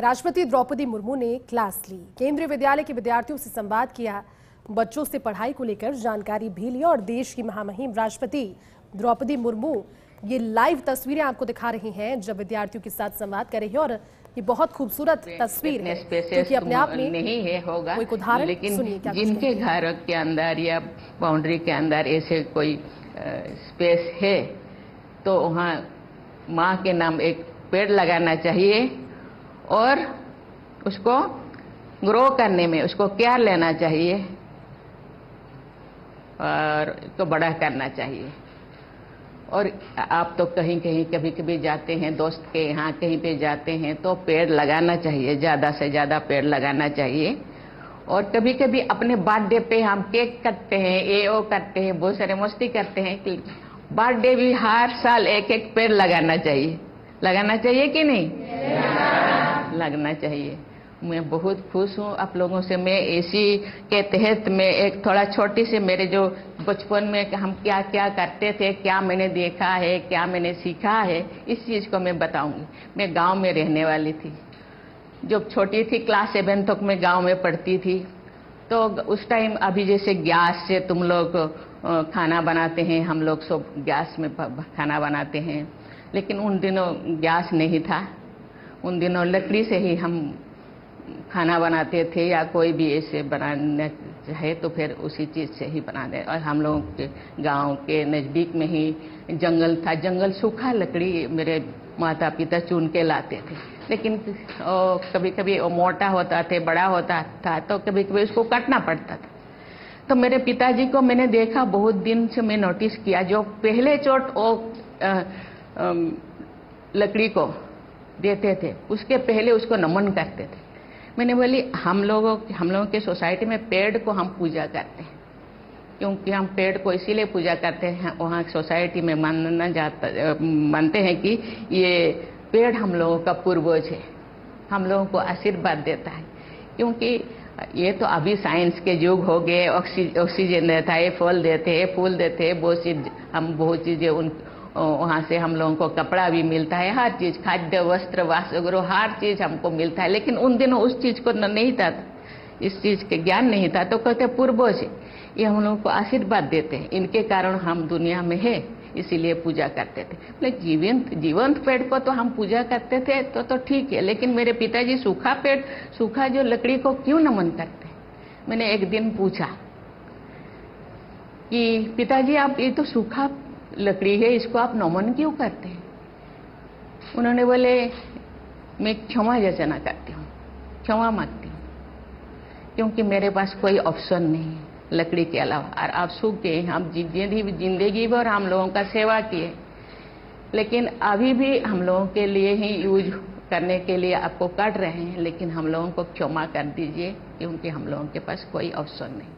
राष्ट्रपति द्रौपदी मुर्मू ने क्लास ली। केंद्रीय विद्यालय के विद्यार्थियों से संवाद किया, बच्चों से पढ़ाई को लेकर जानकारी भी ली और देश की महामहिम राष्ट्रपति द्रौपदी मुर्मू ये लाइव तस्वीरें आपको दिखा रही हैं जब विद्यार्थियों के साथ संवाद कर रही है। और ये बहुत खूबसूरत तस्वीर है क्योंकि अपने आप में नहीं है होगा, कोई उदाहरण लेकिन सुनिए क्या जिनके घर के अंदर या बाउंड्री के अंदर ऐसे कोई स्पेस है तो वहाँ माँ के नाम एक पेड़ लगाना चाहिए और उसको ग्रो करने में उसको केयर लेना चाहिए और उसको बड़ा करना चाहिए। और आप तो कहीं कहीं कभी कभी जाते हैं, दोस्त के यहाँ कहीं पे जाते हैं तो पेड़ लगाना चाहिए, ज़्यादा से ज़्यादा पेड़ लगाना चाहिए। और कभी कभी अपने बर्थडे पे हम केक काटते हैं, ये वो करते हैं, बहुत सारे मस्ती करते हैं। बर्थडे भी हर साल एक एक पेड़ लगाना चाहिए। लगाना चाहिए कि नहीं? लगना चाहिए। मैं बहुत खुश हूँ आप लोगों से। मैं इसी के तहत में एक थोड़ा छोटी सी मेरे जो बचपन में हम क्या क्या करते थे, क्या मैंने देखा है, क्या मैंने सीखा है, इस चीज़ को मैं बताऊंगी। मैं गांव में रहने वाली थी। जब छोटी थी क्लास 7 तक मैं गांव में पढ़ती थी। तो उस टाइम अभी जैसे गैस से तुम लोग खाना बनाते हैं, हम लोग सब गैस में खाना बनाते हैं, लेकिन उन दिनों गैस नहीं था। उन दिनों लकड़ी से ही हम खाना बनाते थे या कोई भी ऐसे बनाना चाहे तो फिर उसी चीज़ से ही बना दे। और हम लोगों के गांव के नज़दीक में ही जंगल था। जंगल सूखा लकड़ी मेरे माता पिता चुन के लाते थे, लेकिन कभी कभी वो मोटा होता था, बड़ा होता था, तो कभी कभी उसको काटना पड़ता था। तो मेरे पिताजी को मैंने देखा, बहुत दिन से मैं नोटिस किया, जो पहले चोट वो लकड़ी को देते थे उसके पहले उसको नमन करते थे। मैंने बोली हम लोगों के सोसाइटी में पेड़ को हम पूजा करते हैं, क्योंकि हम पेड़ को इसीलिए पूजा करते हैं, वहाँ सोसाइटी में मानते हैं कि ये पेड़ हम लोगों का पूर्वज है, हम लोगों को आशीर्वाद देता है। क्योंकि ये तो अभी साइंस के युग हो गए, ऑक्सीजन देता है, फल देते हैं, फूल देते हैं, बहुत चीज़ें उन वहाँ से हम लोगों को कपड़ा भी मिलता है, हर चीज़, खाद्य वस्त्र वासगृह हर चीज़ हमको मिलता है। लेकिन उन दिनों उस चीज़ को नहीं था, इस चीज़ के ज्ञान नहीं था, तो कहते पूर्वज ये हम लोगों को आशीर्वाद देते हैं, इनके कारण हम दुनिया में है, इसीलिए पूजा करते थे। लेकिन जीवंत पेड़ को तो हम पूजा करते थे तो ठीक है, लेकिन मेरे पिताजी सूखा पेड़, सूखा जो लकड़ी को क्यों नमन करते? मैंने एक दिन पूछा कि पिताजी आप ये तो सूखा लकड़ी है, इसको आप नमन क्यों करते हैं? उन्होंने बोले मैं क्षमा याचना करती हूँ, क्षमा मांगती हूँ, क्योंकि मेरे पास कोई ऑप्शन नहीं है लकड़ी के अलावा। और आप सूख गए, हम जिंदगी भर हम लोगों का सेवा किए, लेकिन अभी भी हम लोगों के लिए ही यूज करने के लिए आपको काट रहे हैं, लेकिन हम लोगों को क्षमा कर दीजिए, क्योंकि हम लोगों के पास कोई ऑप्शन नहीं।